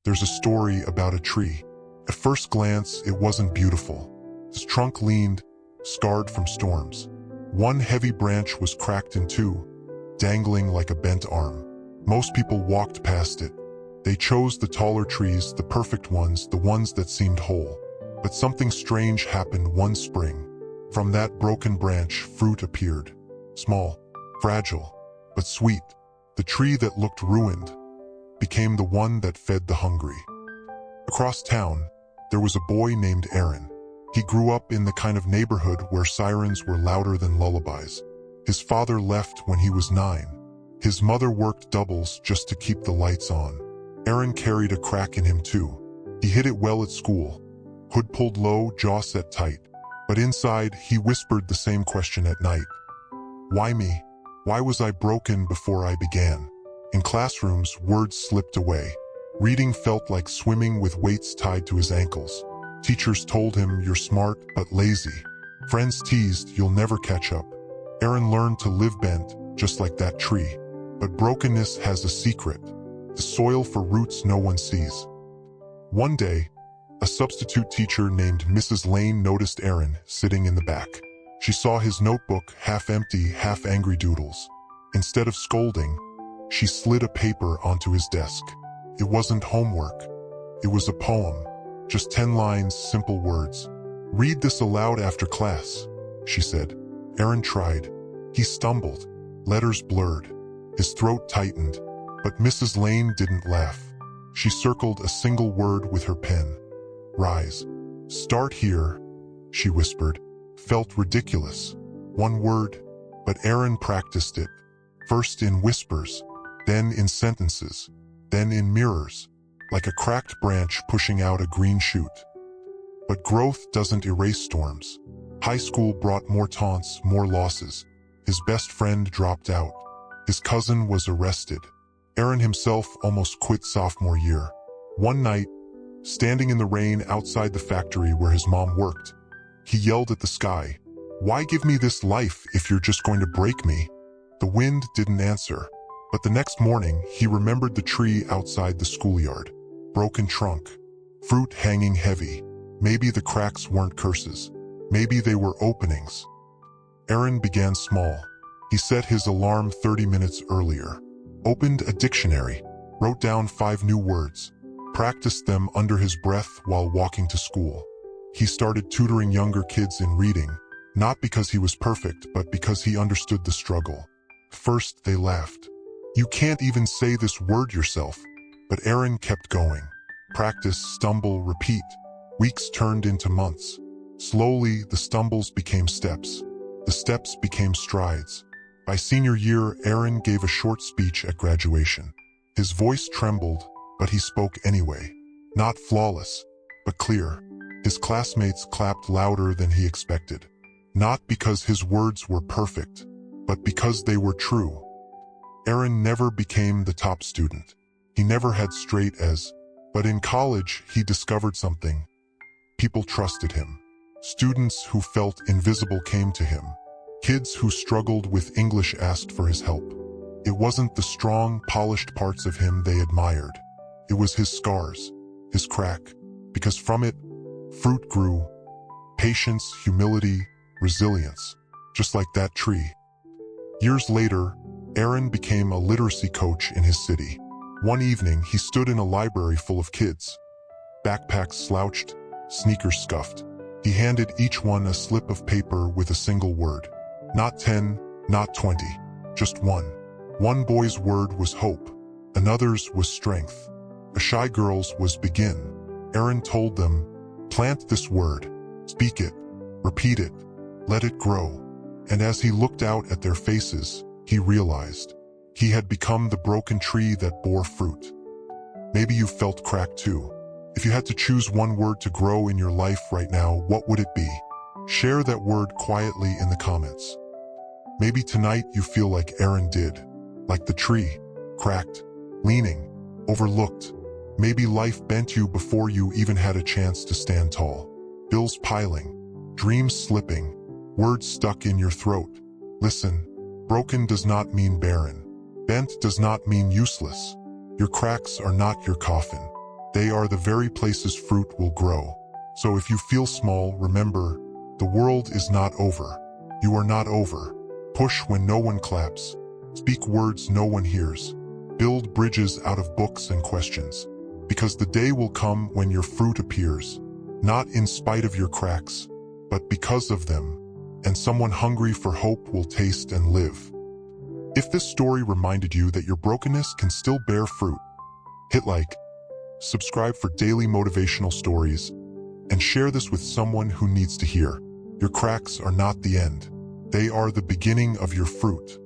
there's a story about a tree. At first glance, it wasn't beautiful. Its trunk leaned, scarred from storms. One heavy branch was cracked in two, dangling like a bent arm. Most people walked past it. They chose the taller trees, the perfect ones, the ones that seemed whole. But something strange happened one spring. From that broken branch, fruit appeared. Small, fragile, but sweet. The tree that looked ruined became the one that fed the hungry. Across town, there was a boy named Aaron. He grew up in the kind of neighborhood where sirens were louder than lullabies. His father left when he was 9. His mother worked doubles just to keep the lights on. Aaron carried a crack in him too. He hid it well at school. Hood pulled low, jaw set tight. But inside, he whispered the same question at night. Why me? Why was I broken before I began? In classrooms, words slipped away. Reading felt like swimming with weights tied to his ankles. Teachers told him, you're smart but lazy. Friends teased, you'll never catch up. Aaron learned to live bent, just like that tree. But brokenness has a secret. The soil for roots no one sees. One day, a substitute teacher named Mrs. Lane noticed Aaron sitting in the back. She saw his notebook, half empty, half angry doodles. Instead of scolding, she slid a paper onto his desk. It wasn't homework. It was a poem. Just 10 lines, simple words. Read this aloud after class, she said. Aaron tried. He stumbled. Letters blurred. His throat tightened. But Mrs. Lane didn't laugh. She circled a single word with her pen. Rise. Start here, she whispered. Felt ridiculous. One word, but Aaron practiced it. First in whispers, then in sentences, then in mirrors, like a cracked branch pushing out a green shoot. But growth doesn't erase storms. High school brought more taunts, more losses. His best friend dropped out. His cousin was arrested. Aaron himself almost quit sophomore year. One night, standing in the rain outside the factory where his mom worked, he yelled at the sky, "Why give me this life if you're just going to break me?" The wind didn't answer, but the next morning he remembered the tree outside the schoolyard. Broken trunk, fruit hanging heavy. Maybe the cracks weren't curses. Maybe they were openings. Aaron began small. He set his alarm 30 minutes earlier, opened a dictionary, wrote down 5 new words, practiced them under his breath while walking to school. He started tutoring younger kids in reading, not because he was perfect, but because he understood the struggle. First, they laughed. You can't even say this word yourself. But Aaron kept going. Practice, stumble, repeat. Weeks turned into months. Slowly, the stumbles became steps. The steps became strides. By senior year, Aaron gave a short speech at graduation. His voice trembled, but he spoke anyway. Not flawless, but clear. His classmates clapped louder than he expected. Not because his words were perfect, but because they were true. Aaron never became the top student. He never had straight A's, but in college he discovered something. People trusted him. Students who felt invisible came to him. Kids who struggled with English asked for his help. It wasn't the strong, polished parts of him they admired. It was his scars, his crack, because from it, fruit grew. Patience, humility, resilience, just like that tree. Years later, Aaron became a literacy coach in his city. One evening, he stood in a library full of kids. Backpacks slouched, sneakers scuffed. He handed each one a slip of paper with a single word. Not 10, not 20, just one. One boy's word was hope. Another's was strength. A shy girl's was begin. Aaron told them, plant this word, speak it, repeat it, let it grow. And as he looked out at their faces, he realized he had become the broken tree that bore fruit. Maybe you felt cracked too. If you had to choose one word to grow in your life right now, what would it be? Share that word quietly in the comments. Maybe tonight you feel like Aaron did, like the tree, cracked, leaning, overlooked. Maybe life bent you before you even had a chance to stand tall. Bills piling, dreams slipping, words stuck in your throat. Listen, broken does not mean barren. Bent does not mean useless. Your cracks are not your coffin. They are the very places fruit will grow. So if you feel small, remember, the world is not over. You are not over. Push when no one claps. Speak words no one hears. Build bridges out of books and questions. Because the day will come when your fruit appears, not in spite of your cracks, but because of them, and someone hungry for hope will taste and live. If this story reminded you that your brokenness can still bear fruit, hit like, subscribe for daily motivational stories, and share this with someone who needs to hear. Your cracks are not the end. They are the beginning of your fruit.